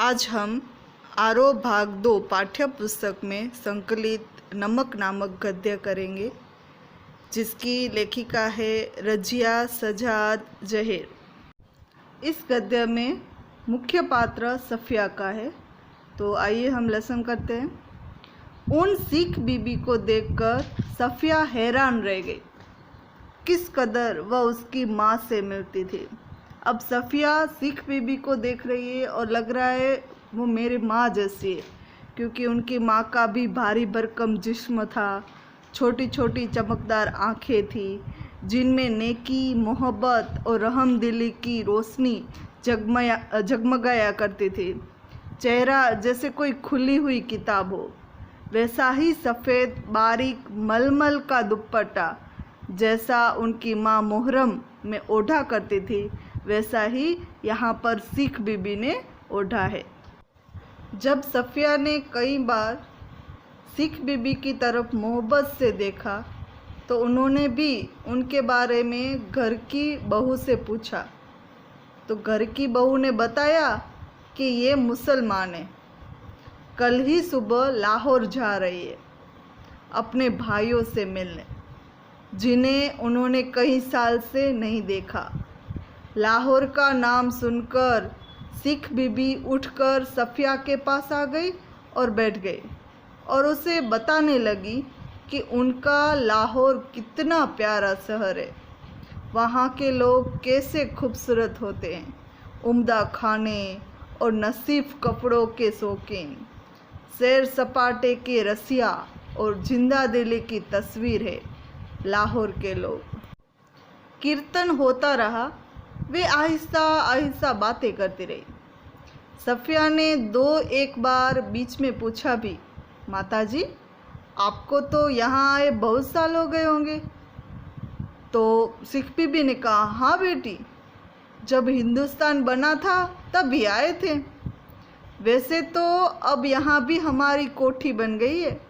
आज हम आरोह भाग 2 पाठ्य पुस्तक में संकलित नमक नामक गद्य करेंगे, जिसकी लेखिका है रजिया सजाद जहेर। इस गद्य में मुख्य पात्र सफ़िया का है। तो आइए हम लेसन करते हैं। उन सिख बीबी को देखकर सफ़िया हैरान रह गई। किस कदर वह उसकी माँ से मिलती थी। अब सफ़िया सिख बीबी को देख रही है और लग रहा है वो मेरी माँ जैसी है, क्योंकि उनकी माँ का भी भारी भरकम जिस्म था, छोटी छोटी चमकदार आँखें थी जिनमें नेकी, मोहब्बत और रहमदिली की रोशनी जगमगाया करती थी। चेहरा जैसे कोई खुली हुई किताब हो। वैसा ही सफ़ेद बारीक मलमल का दुपट्टा जैसा उनकी माँ मुहर्रम में ओढ़ा करती थी, वैसा ही यहाँ पर सिख बीबी ने ओढ़ा है। जब सफ़िया ने कई बार सिख बीबी की तरफ मोहब्बत से देखा तो उन्होंने भी उनके बारे में घर की बहू से पूछा, तो घर की बहू ने बताया कि ये मुसलमान है, कल ही सुबह लाहौर जा रही है अपने भाइयों से मिलने, जिन्हें उन्होंने कई साल से नहीं देखा। लाहौर का नाम सुनकर सिख बीबी उठकर सफ़िया के पास आ गई और बैठ गई और उसे बताने लगी कि उनका लाहौर कितना प्यारा शहर है, वहाँ के लोग कैसे खूबसूरत होते हैं, उम्दा खाने और नसीफ कपड़ों के शौकीन, सैर सपाटे के रसिया और जिंदा दिली की तस्वीर है लाहौर के लोग। कीर्तन होता रहा। वे आहिस्ता आहिस्ता बातें करती रही। सफ़िया ने एक बार बीच में पूछा भी, माताजी आपको तो यहाँ आए बहुत साल हो गए होंगे। तो सिख बीबी ने कहा, हाँ बेटी, जब हिंदुस्तान बना था तब भी आए थे। वैसे तो अब यहाँ भी हमारी कोठी बन गई है,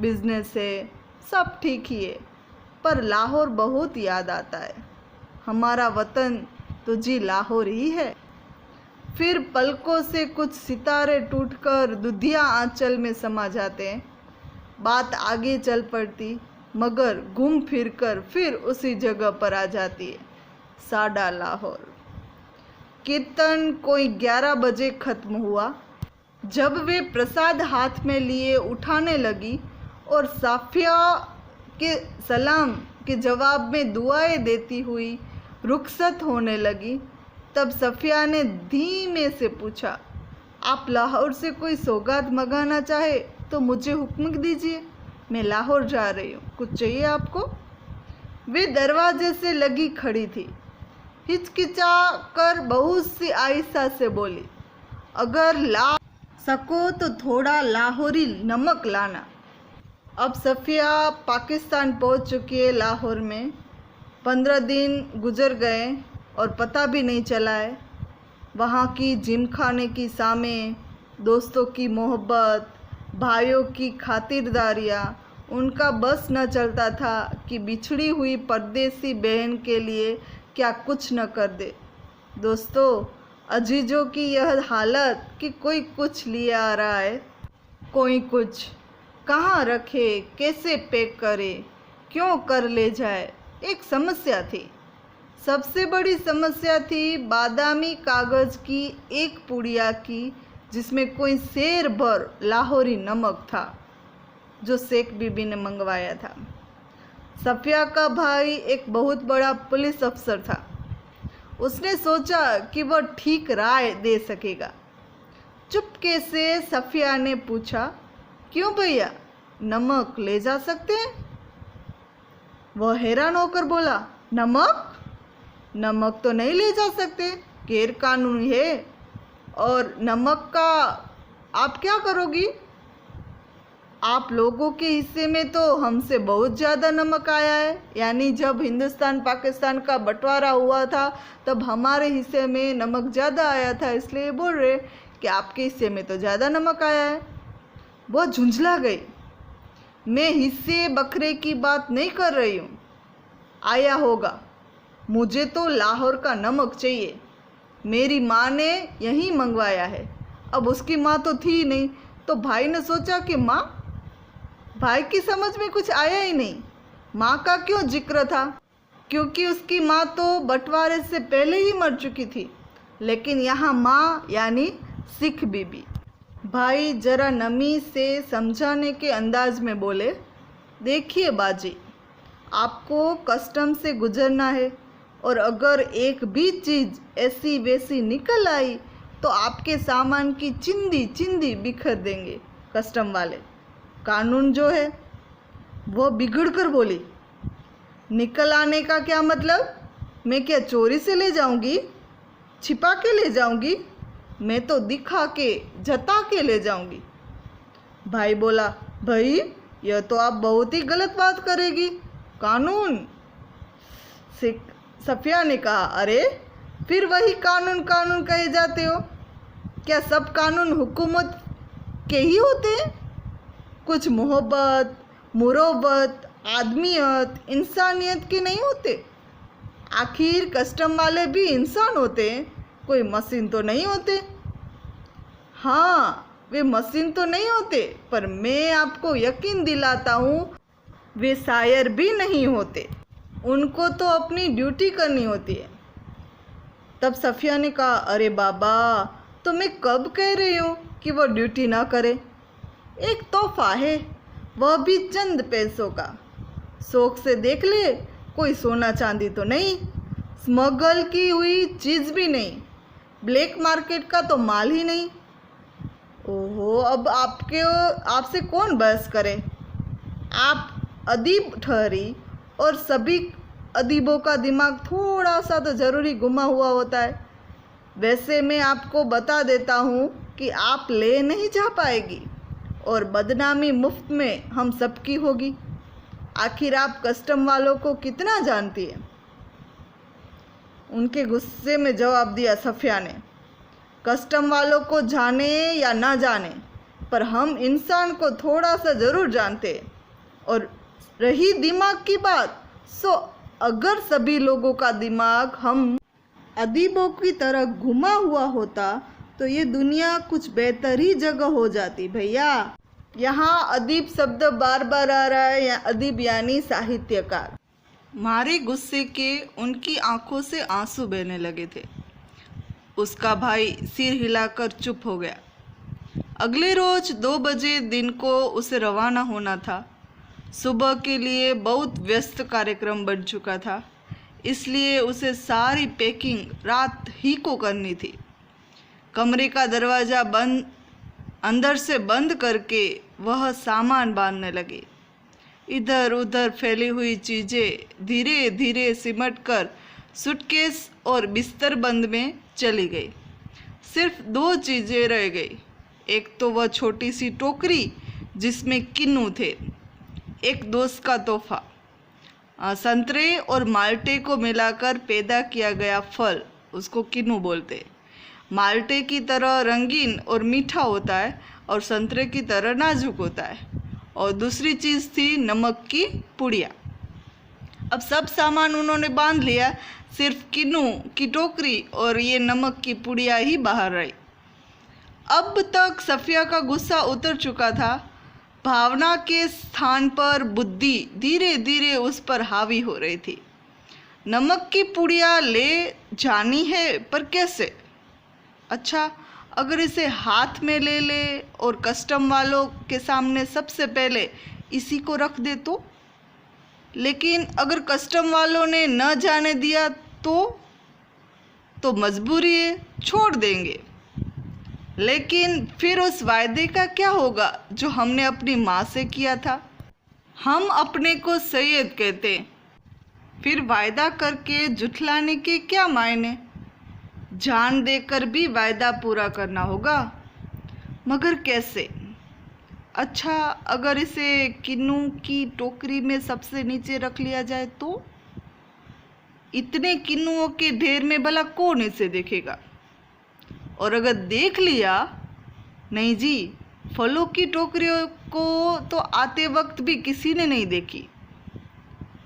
बिजनेस है, सब ठीक ही है, पर लाहौर बहुत याद आता है। हमारा वतन तो जी लाहौर ही है। फिर पलकों से कुछ सितारे टूटकर दुधिया आंचल में समा जाते हैं। बात आगे चल पड़ती, मगर घूम फिर कर फिर उसी जगह पर आ जाती है, साडा लाहौर। कीर्तन कोई 11 बजे खत्म हुआ। जब वे प्रसाद हाथ में लिए उठाने लगी और सफ़िया के सलाम के जवाब में दुआएं देती हुई रुखसत होने लगी, तब सफ़िया ने धीमे से पूछा, आप लाहौर से कोई सौगात मंगाना चाहे तो मुझे हुक्म दीजिए, मैं लाहौर जा रही हूँ, कुछ चाहिए आपको? वे दरवाजे से लगी खड़ी थी, हिचकिचा कर बहुत सी आहिस्ता से बोली, अगर ला सको तो थोड़ा लाहौरी नमक लाना। अब सफ़िया पाकिस्तान पहुंच चुकी है। लाहौर में 15 दिन गुजर गए और पता भी नहीं चला है। वहाँ की जिमखाने की शामें, दोस्तों की मोहब्बत, भाइयों की खातिरदारियाँ, उनका बस न चलता था कि बिछड़ी हुई परदेसी बहन के लिए क्या कुछ न कर दे। दोस्तों, अजीजों की यह हालत कि कोई कुछ लिए आ रहा है, कोई कुछ कहाँ रखे, कैसे पैक करे, क्यों कर ले जाए, एक समस्या थी। सबसे बड़ी समस्या थी बादामी कागज़ की एक पुड़िया की, जिसमें कोई सेर भर लाहौरी नमक था, जो शेख बीबी ने मंगवाया था। सफ़िया का भाई एक बहुत बड़ा पुलिस अफसर था। उसने सोचा कि वह ठीक राय दे सकेगा। चुपके से सफ़िया ने पूछा, क्यों भैया, नमक ले जा सकते हैं? वह हैरान होकर बोला, नमक? नमक तो नहीं ले जा सकते, गैर कानूनी है। और नमक का आप क्या करोगी? आप लोगों के हिस्से में तो हमसे बहुत ज़्यादा नमक आया है, यानी जब हिंदुस्तान पाकिस्तान का बंटवारा हुआ था तब हमारे हिस्से में नमक ज़्यादा आया था, इसलिए बोल रहे कि आपके हिस्से में तो ज़्यादा नमक आया है। वो झुंझला गई। मैं हिस्से बकरे की बात नहीं कर रही हूँ, आया होगा, मुझे तो लाहौर का नमक चाहिए, मेरी माँ ने यहीं मंगवाया है, अब उसकी माँ तो थी ही नहीं, तो भाई ने सोचा कि माँ, भाई की समझ में कुछ आया ही नहीं, माँ का क्यों जिक्र था, क्योंकि उसकी माँ तो बंटवारे से पहले ही मर चुकी थी। लेकिन यहाँ माँ यानी सिख बीबी। भाई जरा नमी से समझाने के अंदाज में बोले, देखिए बाजी, आपको कस्टम से गुजरना है और अगर एक भी चीज़ ऐसी वैसी निकल आई तो आपके सामान की चिंदी चिंदी बिखर देंगे कस्टम वाले। कानून जो है वो बिगड़ कर बोली, निकल आने का क्या मतलब? मैं क्या चोरी से ले जाऊंगी, छिपा के ले जाऊंगी? मैं तो दिखा के जता के ले जाऊंगी। भाई बोला, भाई यह तो आप बहुत ही गलत बात करेगी, कानून। सफिया ने कहा, अरे फिर वही कानून कानून कहे जाते हो, क्या सब कानून हुकूमत के ही होते हैं? कुछ मोहब्बत, मुरब्बत, आदमियत, इंसानियत के नहीं होते? आखिर कस्टम वाले भी इंसान होते हैं, कोई मशीन तो नहीं होते। हाँ, वे मशीन तो नहीं होते, पर मैं आपको यकीन दिलाता हूँ वे शायर भी नहीं होते, उनको तो अपनी ड्यूटी करनी होती है। तब सफिया ने कहा, अरे बाबा, तो मैं कब कह रही हूँ कि वो ड्यूटी ना करे? एक तोहफा है, वह भी चंद पैसों का, शौक से देख ले, कोई सोना चांदी तो नहीं, स्मगल की हुई चीज़ भी नहीं, ब्लैक मार्केट का तो माल ही नहीं। ओहो, अब आपसे कौन बहस करे? आप अदीब ठहरी और सभी अदीबों का दिमाग थोड़ा सा तो ज़रूरी घुमा हुआ होता है। वैसे मैं आपको बता देता हूँ कि आप ले नहीं जा पाएगी और बदनामी मुफ्त में हम सबकी होगी। आखिर आप कस्टम वालों को कितना जानती है? उनके गुस्से में जवाब दिया सफिया ने, कस्टम वालों को जाने या ना जाने, पर हम इंसान को थोड़ा सा ज़रूर जानते हैं। और रही दिमाग की बात, सो अगर सभी लोगों का दिमाग हम अदीबों की तरह घुमा हुआ होता तो ये दुनिया कुछ बेहतर ही जगह हो जाती। भैया, यहाँ अदीब शब्द बार बार आ रहा है, या अदीब यानी साहित्यकार। मारे गुस्से के उनकी आंखों से आंसू बहने लगे थे। उसका भाई सिर हिलाकर चुप हो गया। अगले रोज 2 बजे दिन को उसे रवाना होना था। सुबह के लिए बहुत व्यस्त कार्यक्रम बन चुका था, इसलिए उसे सारी पैकिंग रात ही को करनी थी। कमरे का दरवाज़ा अंदर से बंद करके वह सामान बांधने लगे। इधर उधर फैली हुई चीज़ें धीरे धीरे सिमटकर सूटकेस और बिस्तर बंद में चली गई। सिर्फ 2 चीज़ें रह गई। एक तो वह छोटी सी टोकरी जिसमें किन्नू थे, एक दोस्त का तोहफा, संतरे और माल्टे को मिलाकर पैदा किया गया फल, उसको किन्नू बोलते। माल्टे की तरह रंगीन और मीठा होता है और संतरे की तरह नाजुक होता है। और दूसरी चीज़ थी नमक की पुड़िया। अब सब सामान उन्होंने बांध लिया, सिर्फ किन्नू की टोकरी और ये नमक की पुड़िया ही बाहर रही। अब तक सफिया का गुस्सा उतर चुका था। भावना के स्थान पर बुद्धि धीरे धीरे उस पर हावी हो रही थी। नमक की पुड़िया ले जानी है, पर कैसे? अच्छा, अगर इसे हाथ में ले ले और कस्टम वालों के सामने सबसे पहले इसी को रख दे तो? लेकिन अगर कस्टम वालों ने न जाने दिया तो मजबूरी है, छोड़ देंगे। लेकिन फिर उस वायदे का क्या होगा जो हमने अपनी माँ से किया था? हम अपने को सैयद कहते, फिर वायदा करके जुठलाने के क्या मायने? जान देकर भी वायदा पूरा करना होगा, मगर कैसे? अच्छा, अगर इसे किन्नू की टोकरी में सबसे नीचे रख लिया जाए तो? इतने किन्नुओं के ढेर में भला कौन इसे देखेगा? और अगर देख लिया, नहीं जी, फलों की टोकरियों को तो आते वक्त भी किसी ने नहीं देखी।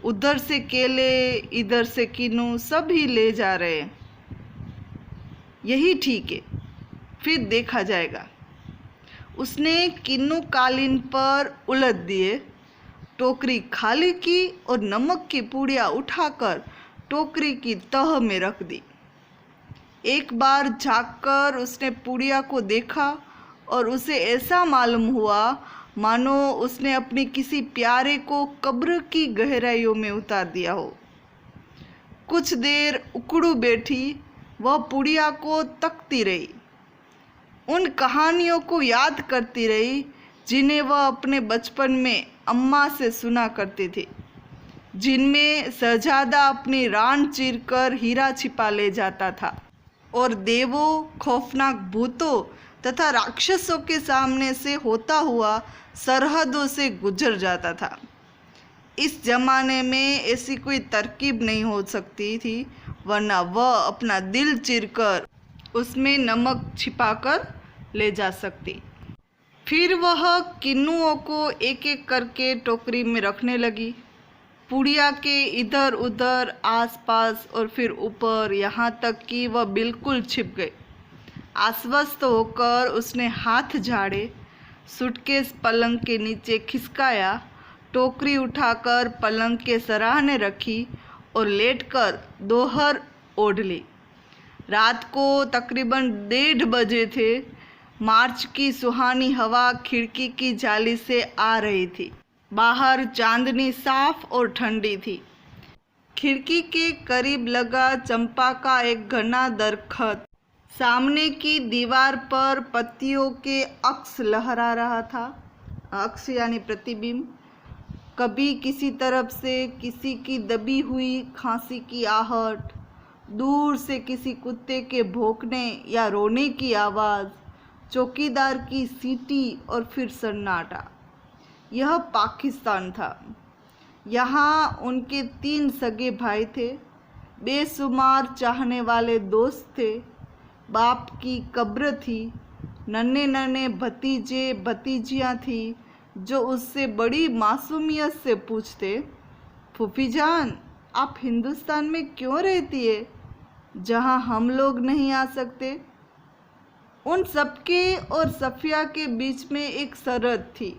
उधर से केले, इधर से किन्नू, सब ही ले जा रहे हैं। यही ठीक है। फिर देखा जाएगा। उसने किन्नू कालीन पर उलट दिए, टोकरी खाली की और नमक की पुड़िया उठाकर टोकरी की तह में रख दी। एक बार झांककर उसने पुड़िया को देखा और उसे ऐसा मालूम हुआ मानो उसने अपने किसी प्यारे को कब्र की गहराइयों में उतार दिया हो। कुछ देर उकड़ू बैठी वह पुड़िया को तकती रही, उन कहानियों को याद करती रही जिन्हें वह अपने बचपन में अम्मा से सुना करती थी, जिनमें शहजादा अपनी रान चीरकर हीरा छिपा ले जाता था और देवों, खौफनाक भूतों तथा राक्षसों के सामने से होता हुआ सरहदों से गुजर जाता था। इस जमाने में ऐसी कोई तरकीब नहीं हो सकती थी, वरना वह अपना दिल चीरकर उसमें नमक छिपाकर ले जा सकती। फिर वह किन्नुओं को एक एक करके टोकरी में रखने लगी, पुड़िया के इधर उधर, आसपास और फिर ऊपर, यहाँ तक कि वह बिल्कुल छिप गई। आश्वस्त होकर उसने हाथ झाड़े, सूटकेस पलंग के नीचे खिसकाया, टोकरी उठाकर पलंग के सराहने रखी और लेटकर दोहर ओढ़ ली। रात को तकरीबन 1:30 बजे थे। मार्च की सुहानी हवा खिड़की की जाली से आ रही थी। बाहर चांदनी साफ और ठंडी थी। खिड़की के करीब लगा चंपा का एक घना दरख्त सामने की दीवार पर पत्तियों के अक्स लहरा रहा था। अक्स यानी प्रतिबिंब। कभी किसी तरफ से किसी की दबी हुई खांसी की आहट, दूर से किसी कुत्ते के भौंकने या रोने की आवाज़, चौकीदार की सीटी और फिर सन्नाटा। यह पाकिस्तान था। यहाँ उनके 3 सगे भाई थे, बेशुमार चाहने वाले दोस्त थे, बाप की कब्र थी, नन्हे नन्हे भतीजे भतीजियाँ थी जो उससे बड़ी मासूमियत से पूछते, फूफी जान आप हिंदुस्तान में क्यों रहती है जहाँ हम लोग नहीं आ सकते। उन सबके और सफ़िया के बीच में एक सरहद थी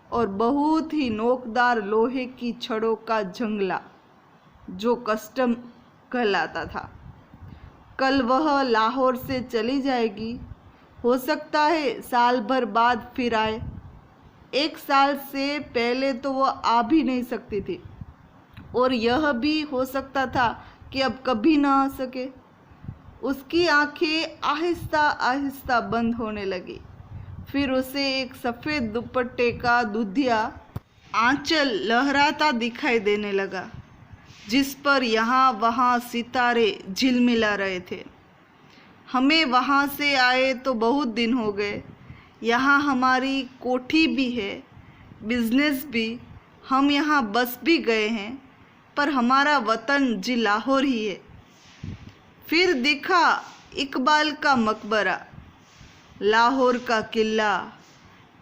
और बहुत ही नोकदार लोहे की छड़ों का जंगला जो कस्टम कहलाता था। कल वह लाहौर से चली जाएगी, हो सकता है साल भर बाद फिर आए। 1 साल से पहले तो वह आ भी नहीं सकती थी और यह भी हो सकता था कि अब कभी ना आ सके। उसकी आंखें आहिस्ता आहिस्ता बंद होने लगी। फिर उसे एक सफ़ेद दुपट्टे का दुधिया आंचल लहराता दिखाई देने लगा, जिस पर यहाँ वहाँ सितारे झिलमिला रहे थे। हमें वहाँ से आए तो बहुत दिन हो गए। यहाँ हमारी कोठी भी है, बिजनेस भी, हम यहाँ बस भी गए हैं, पर हमारा वतन जी लाहौर ही है। फिर दिखा इकबाल का मकबरा, लाहौर का किला,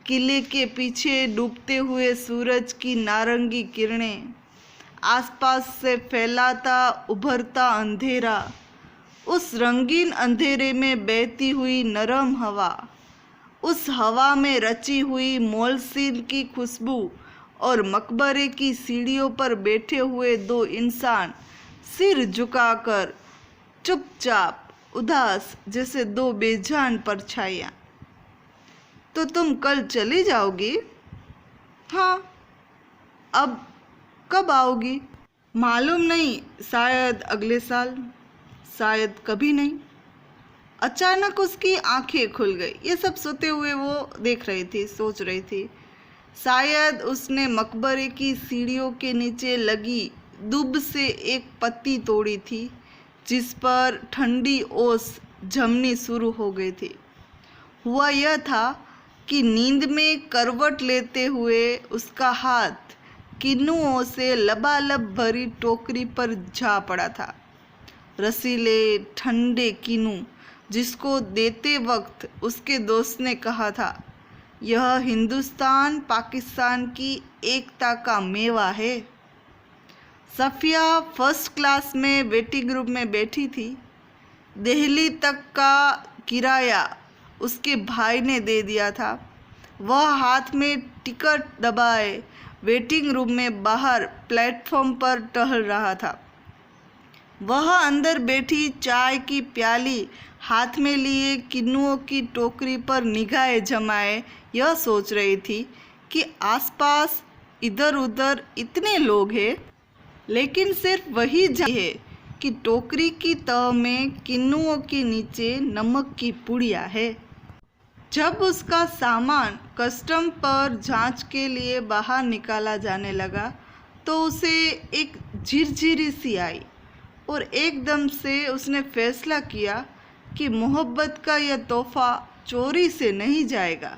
किले के पीछे डूबते हुए सूरज की नारंगी किरणें, आसपास से फैलाता उभरता अंधेरा, उस रंगीन अंधेरे में बहती हुई नरम हवा, उस हवा में रची हुई मोलसीन की खुशबू और मकबरे की सीढ़ियों पर बैठे हुए 2 इंसान सिर झुकाकर चुपचाप उदास जैसे 2 बेजान परछाइयाँ। तो तुम कल चली जाओगी? हाँ। अब कब आओगी? मालूम नहीं, शायद अगले साल, शायद कभी नहीं। अचानक उसकी आंखें खुल गई। ये सब सोते हुए वो देख रही थी, सोच रही थी। शायद उसने मकबरे की सीढ़ियों के नीचे लगी दुब से एक पत्ती तोड़ी थी, जिस पर ठंडी ओस जमनी शुरू हो गई थी। हुआ यह था कि नींद में करवट लेते हुए उसका हाथ किन्नुओं से लबालब भरी टोकरी पर जा पड़ा था। रसीले ठंडे किन्नू जिसको देते वक्त उसके दोस्त ने कहा था, यह हिंदुस्तान पाकिस्तान की एकता का मेवा है। सफ़िया फर्स्ट क्लास में वेटिंग रूम में बैठी थी। दिल्ली तक का किराया उसके भाई ने दे दिया था। वह हाथ में टिकट दबाए वेटिंग रूम में बाहर प्लेटफॉर्म पर टहल रहा था। वह अंदर बैठी चाय की प्याली हाथ में लिए किन्नुओं की टोकरी पर निगाहें जमाए यह सोच रही थी कि आसपास इधर उधर इतने लोग हैं, लेकिन सिर्फ वही जानती है कि टोकरी की तह में किन्नुओं के नीचे नमक की पुड़िया है। जब उसका सामान कस्टम पर जांच के लिए बाहर निकाला जाने लगा तो उसे एक झिरझिरी सी आई और एकदम से उसने फैसला किया कि मोहब्बत का यह तोहफा चोरी से नहीं जाएगा।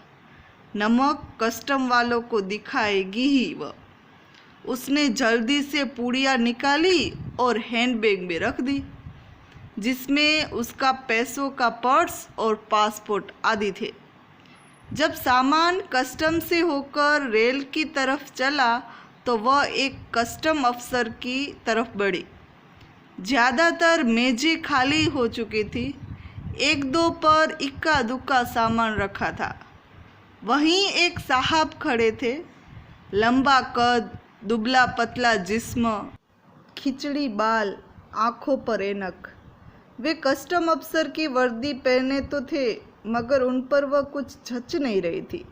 नमक कस्टम वालों को दिखाएगी ही वह। उसने जल्दी से पुड़िया निकाली और हैंडबैग में रख दी, जिसमें उसका पैसों का पर्स और पासपोर्ट आदि थे। जब सामान कस्टम से होकर रेल की तरफ चला तो वह एक कस्टम अफसर की तरफ बढ़ी। ज़्यादातर मेजें खाली हो चुकी थी, एक दो पर इक्का दुक्का सामान रखा था। वहीं एक साहब खड़े थे, लंबा कद, दुबला पतला जिस्म, खिचड़ी बाल, आँखों पर ऐनक। वे कस्टम अफसर की वर्दी पहने तो थे, मगर उन पर वह कुछ जच नहीं रही थी।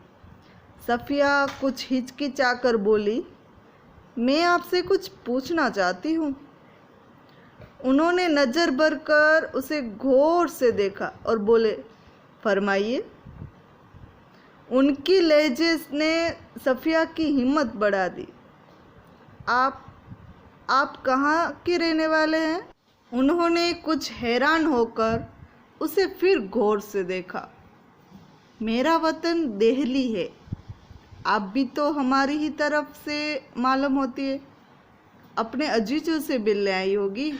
सफ़िया कुछ हिचकिचाकर बोली, मैं आपसे कुछ पूछना चाहती हूँ। उन्होंने नज़र भर कर उसे गौर से देखा और बोले, फरमाइए। उनकी लहजे ने सफ़िया की हिम्मत बढ़ा दी। आप कहाँ के रहने वाले हैं? उन्होंने कुछ हैरान होकर उसे फिर गौर से देखा। मेरा वतन दिल्ली है। आप भी तो हमारी ही तरफ से मालूम होती है। अपने अजीजों से मिलने आई होगी।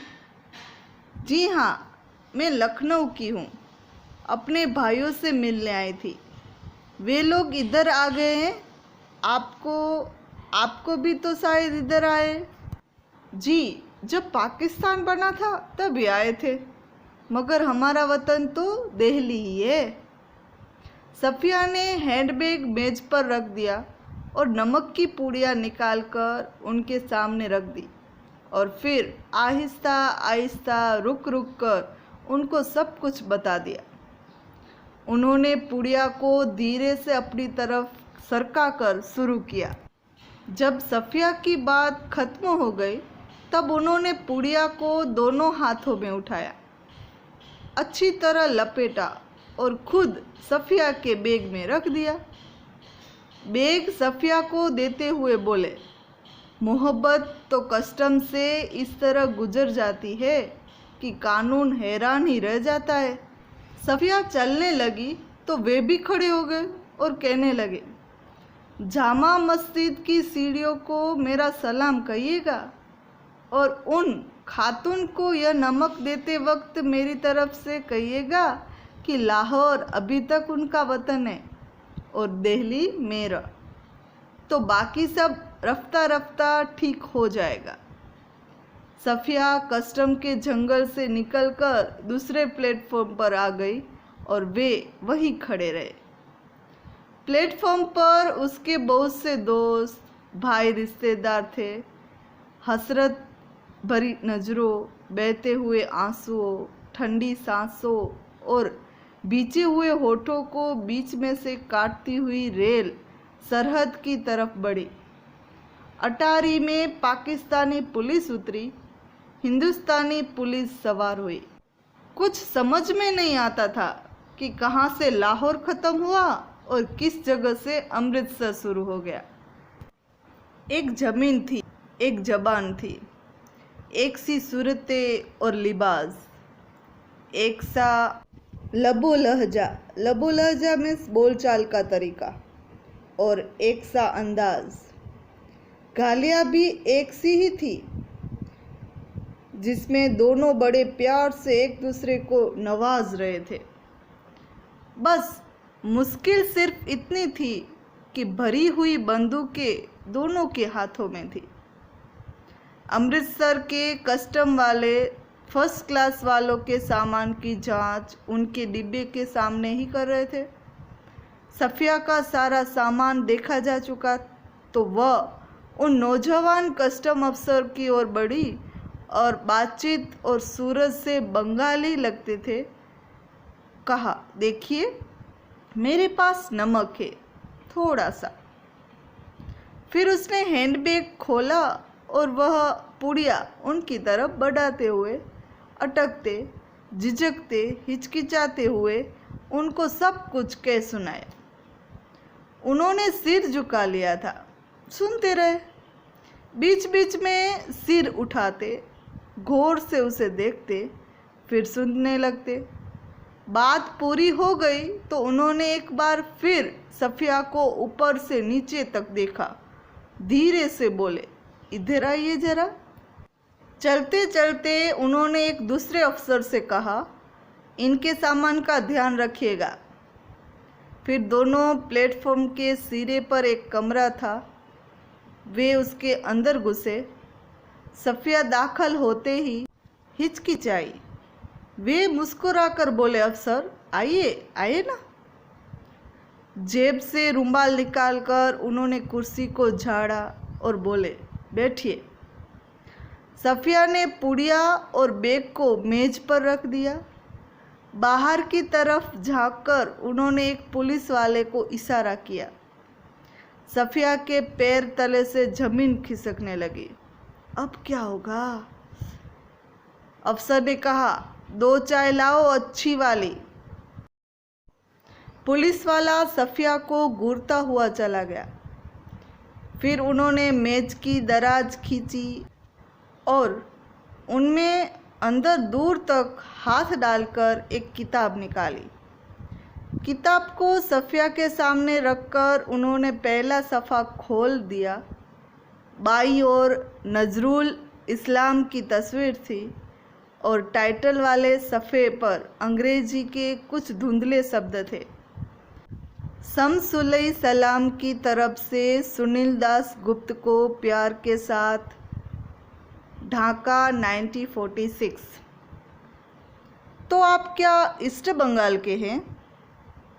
जी हाँ, मैं लखनऊ की हूँ। अपने भाइयों से मिलने आई थी। वे लोग इधर आ गए हैं। आपको भी तो शायद इधर आए। जी, जब पाकिस्तान बना था तब भी आए थे, मगर हमारा वतन तो दिल्ली ही है। सफ़िया ने हैंडबैग मेज पर रख दिया और नमक की पुड़िया निकालकर उनके सामने रख दी और फिर आहिस्ता आहिस्ता रुक रुक कर उनको सब कुछ बता दिया। उन्होंने पुड़िया को धीरे से अपनी तरफ सरका कर शुरू किया। जब सफ़िया की बात खत्म हो गई तब उन्होंने पुड़िया को दोनों हाथों में उठाया, अच्छी तरह लपेटा और खुद सफ़िया के बैग में रख दिया। बैग सफ़िया को देते हुए बोले, मोहब्बत तो कस्टम से इस तरह गुजर जाती है कि कानून हैरान ही रह जाता है। सफ़िया चलने लगी तो वे भी खड़े हो गए और कहने लगे, जामा मस्जिद की सीढ़ियों को मेरा सलाम कहिएगा और उन खातून को यह नमक देते वक्त मेरी तरफ से कहिएगा कि लाहौर अभी तक उनका वतन है और दिल्ली मेरा। तो बाकी सब रफ्ता रफ्ता ठीक हो जाएगा। सफ़िया कस्टम के जंगल से निकलकर दूसरे प्लेटफॉर्म पर आ गई और वे वहीं खड़े रहे। प्लेटफॉर्म पर उसके बहुत से दोस्त, भाई, रिश्तेदार थे। हसरत भरी नज़रों, बहते हुए आंसुओं, ठंडी सांसों और बीचे हुए होठों को बीच में से काटती हुई रेल सरहद की तरफ बढ़ी। अटारी में पाकिस्तानी पुलिस उतरी, हिंदुस्तानी पुलिस सवार हुई। कुछ समझ में नहीं आता था कि कहाँ से लाहौर ख़त्म हुआ और किस जगह से अमृतसर शुरू हो गया। एक ज़मीन थी, एक ज़बान थी, एक सी सूरतें और लिबास, एक सा लबो लहजा मीन्स बोलचाल का तरीका और एक सा अंदाज। गालियाँ भी एक सी ही थी, जिसमें दोनों बड़े प्यार से एक दूसरे को नवाज रहे थे। बस मुश्किल सिर्फ इतनी थी कि भरी हुई बंदूकें दोनों के हाथों में थी। अमृतसर के कस्टम वाले फर्स्ट क्लास वालों के सामान की जांच उनके डिब्बे के सामने ही कर रहे थे। सफिया का सारा सामान देखा जा चुका तो वह उन नौजवान कस्टम अफसर की ओर बढ़ी और बातचीत और सूरज से बंगाली लगते थे। कहा, देखिए मेरे पास नमक है, थोड़ा सा। फिर उसने हैंडबैग खोला और वह पुड़िया उनकी तरफ बढ़ाते हुए, अटकते, झिझकते, हिचकिचाते हुए उनको सब कुछ कह सुनाया। उन्होंने सिर झुका लिया था, सुनते रहे। बीच बीच में सिर उठाते, गौर से उसे देखते, फिर सुनने लगते। बात पूरी हो गई तो उन्होंने एक बार फिर सफिया को ऊपर से नीचे तक देखा। धीरे से बोले, इधर आइए जरा। चलते चलते उन्होंने एक दूसरे अफसर से कहा, इनके सामान का ध्यान रखिएगा। फिर दोनों प्लेटफॉर्म के सिरे पर एक कमरा था, वे उसके अंदर घुसे। सफिया दाखिल होते ही हिचकिचाई। वे मुस्कुराकर बोले, अफसर आइए आइए ना। जेब से रुमाल निकालकर उन्होंने कुर्सी को झाड़ा और बोले, बैठिए। सफिया ने पुड़िया और बैग को मेज पर रख दिया। बाहर की तरफ झांककर उन्होंने एक पुलिस वाले को इशारा किया। सफिया के पैर तले से जमीन खिसकने लगी। अब क्या होगा? अफसर ने कहा, 2 चाय लाओ, अच्छी वाली। पुलिस वाला सफिया को घूरता हुआ चला गया। फिर उन्होंने मेज की दराज खींची और उनमें अंदर दूर तक हाथ डालकर एक किताब निकाली। किताब को सफिया के सामने रखकर उन्होंने पहला सफ़ा खोल दिया। बाईं ओर नजरुल इस्लाम की तस्वीर थी और टाइटल वाले सफ़े पर अंग्रेजी के कुछ धुंधले शब्द थे। शम्सुल सलाम की तरफ से सुनील दास गुप्त को प्यार के साथ, ढाका 1946। तो आप क्या ईस्ट बंगाल के हैं?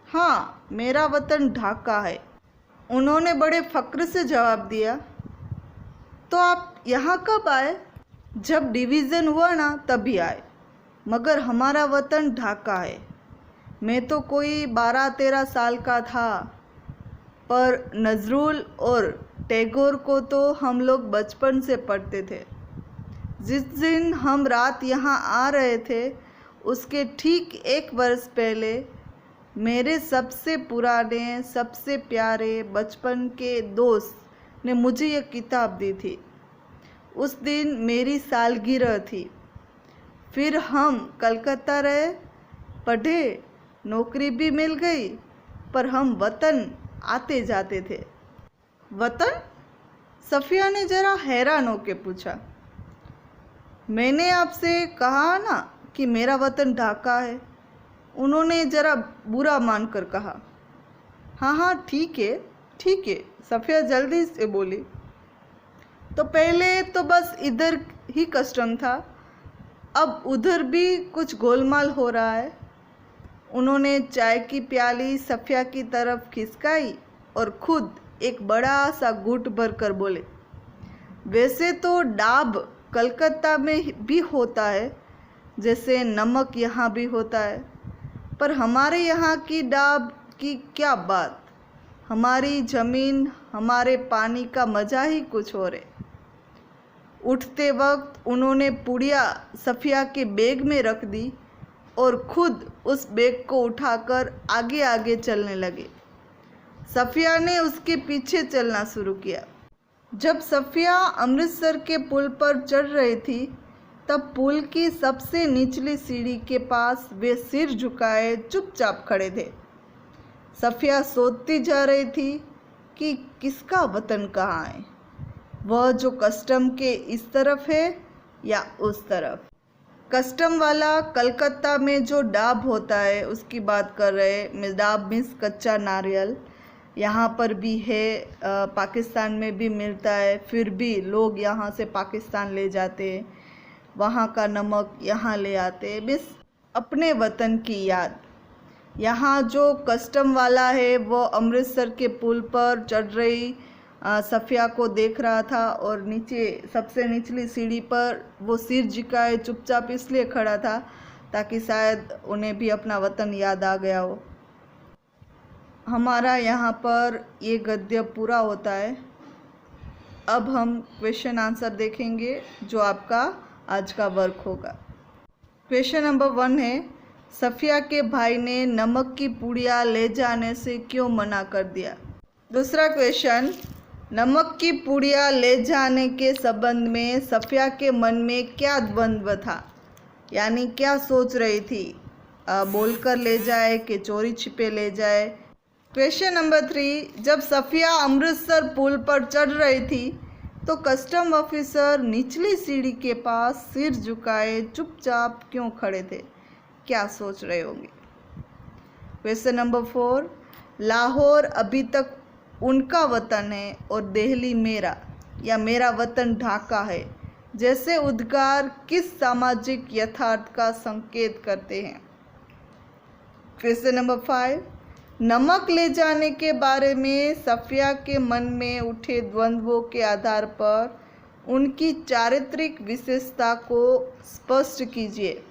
हाँ, मेरा वतन ढाका है, उन्होंने बड़े फ़ख्र से जवाब दिया। तो आप यहाँ कब आए? जब डिवीज़न हुआ ना तभी आए, मगर हमारा वतन ढाका है। मैं तो कोई 12-13 साल का था, पर नजरुल और टैगोर को तो हम लोग बचपन से पढ़ते थे। जिस दिन हम रात यहाँ आ रहे थे उसके ठीक 1 वर्ष पहले मेरे सबसे पुराने, सबसे प्यारे बचपन के दोस्त ने मुझे यह किताब दी थी। उस दिन मेरी सालगिरह थी। फिर हम कलकत्ता रहे, पढ़े, नौकरी भी मिल गई, पर हम वतन आते जाते थे। वतन? सफिया ने जरा हैरान होकर पूछा। मैंने आपसे कहा ना कि मेरा वतन ढाका है, उन्होंने जरा बुरा मानकर कहा। हाँ हाँ ठीक है ठीक है, सफिया जल्दी से बोली। तो पहले तो बस इधर ही कस्टम था, अब उधर भी कुछ गोलमाल हो रहा है। उन्होंने चाय की प्याली सफिया की तरफ खिसकाई और खुद एक बड़ा सा घूंट भरकर बोले, वैसे तो डाब कलकत्ता में भी होता है, जैसे नमक यहाँ भी होता है, पर हमारे यहाँ की डाब की क्या बात। हमारी ज़मीन, हमारे पानी का मज़ा ही कुछ और है। उठते वक्त उन्होंने पुड़िया सफिया के बैग में रख दी और खुद उस बैग को उठाकर आगे आगे चलने लगे। सफिया ने उसके पीछे चलना शुरू किया। जब सफिया अमृतसर के पुल पर चढ़ रही थी तब पुल की सबसे निचली सीढ़ी के पास वे सिर झुकाए चुपचाप खड़े थे। सफिया सोचती जा रही थी कि किसका वतन कहाँ है, वह जो कस्टम के इस तरफ है या उस तरफ। कस्टम वाला कलकत्ता में जो डाब होता है उसकी बात कर रहे। डाब मीन्स कच्चा नारियल, यहाँ पर भी है, पाकिस्तान में भी मिलता है, फिर भी लोग यहाँ से पाकिस्तान ले जाते हैं। वहाँ का नमक यहाँ ले आते, मिस अपने वतन की याद। यहाँ जो कस्टम वाला है वो अमृतसर के पुल पर चढ़ रही सफ़िया को देख रहा था और नीचे सबसे निचली सीढ़ी पर वो सिर झुकाए चुपचाप इसलिए खड़ा था ताकि शायद उन्हें भी अपना वतन याद आ गया हो। हमारा यहाँ पर ये गद्य पूरा होता है। अब हम क्वेश्चन आंसर देखेंगे जो आपका आज का वर्क होगा। क्वेश्चन नंबर 1 है, सफ़िया के भाई ने नमक की पुड़िया ले जाने से क्यों मना कर दिया। दूसरा क्वेश्चन, नमक की पुड़िया ले जाने के संबंध में सफ़िया के मन में क्या द्वंद्व था, यानी क्या सोच रही थी, बोलकर ले जाए कि चोरी छिपे ले जाए। क्वेश्चन नंबर 3, जब सफ़िया अमृतसर पुल पर चढ़ रही थी तो कस्टम ऑफिसर निचली सीढ़ी के पास सिर झुकाए चुपचाप क्यों खड़े थे, क्या सोच रहे होंगे। क्वेश्चन नंबर 4, लाहौर अभी तक उनका वतन है और दिल्ली मेरा या मेरा वतन ढाका है जैसे उद्गार किस सामाजिक यथार्थ का संकेत करते हैं। क्वेश्चन नंबर 5, नमक ले जाने के बारे में सफ़िया के मन में उठे द्वंद्वों के आधार पर उनकी चारित्रिक विशेषता को स्पष्ट कीजिए।